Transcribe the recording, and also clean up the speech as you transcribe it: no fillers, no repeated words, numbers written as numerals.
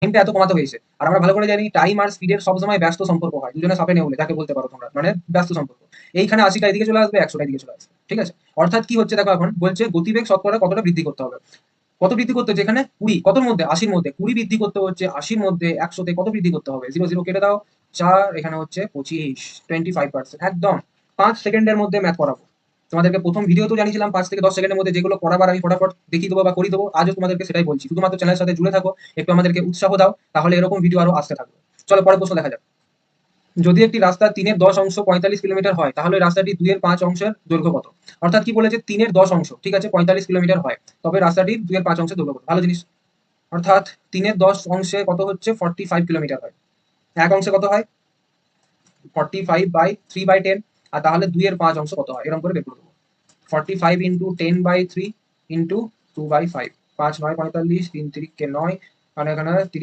টাইমটা এত কমাতে হয়েছে। আর আমরা ভালো করে জানি টাইম আর স্পিডের সবসময় ব্যস্ত সম্পর্ক হয়, দুজনে সাপে নেউলে যাকে বলতে পারো তোমরা, মানে ব্যস্ত সম্পর্ক। এইখানে 80টা এদিকে চলে আসবে, 100টা এদিকে চলে আসবে, ঠিক আছে? অর্থাৎ কি হচ্ছে দেখো, এখন বলছে গতিবেগ শতকরা কতটা বৃদ্ধি করতে হবে। কত বৃদ্ধি করতে হচ্ছে এখানে? 20, কতর মধ্যে? 80-র মধ্যে। 20 বৃদ্ধি করতে হচ্ছে 80-র মধ্যে, 100-তে কত বৃদ্ধি করতে হবে? 0 0 কেটে দাও, 4, এখানে হচ্ছে 25, 25%। একদম 5 সেকেন্ডের মধ্যে ম্যাথ করাবো। তোমাদেরকে প্রথম ভিডিওতেও জানিয়েছিলাম 5 থেকে 10 সেকেন্ডের মধ্যে যেগুলো করাবার আমি ফটাফট দেখিয়ে দেবো বা করিয়ে দেবো। আজও তোমাদেরকে সেটাই বলছি। শুধুমাত্র চ্যানেলের সাথে জুড়ে থাকো, একটু আমাদেরকে উৎসাহ দাও, তাহলে এরকম ভিডিও আরো আসতে থাকবে। চলো পরের প্রশ্ন দেখা যাক। যদি একটি রাস্তা 3/10 অংশ 45 কিলোমিটার হয়, তাহলে রাস্তাটি 2/5 অংশের দৈর্ঘ্য কত? অর্থাৎ কি বলেছে, 3/10 অংশ, ঠিক আছে, 45 কিলোমিটার হয়, তবে রাস্তাটির 2/5 অংশের দৈর্ঘ্য কত? ভালো জিনিস। অর্থাৎ 3/10 অংশে কত হচ্ছে? 45 কিলোমিটার হয়। এক অংশে কত হয়? 45/3/10। আর তাহলে 2/5 অংশ কত হয়? এরকম করে বের করে দেবো। 45 ইন্টু 10/3 ইন্টু 2/5। 5 9 45, 3 3 কে 9, মানে এখানে 30।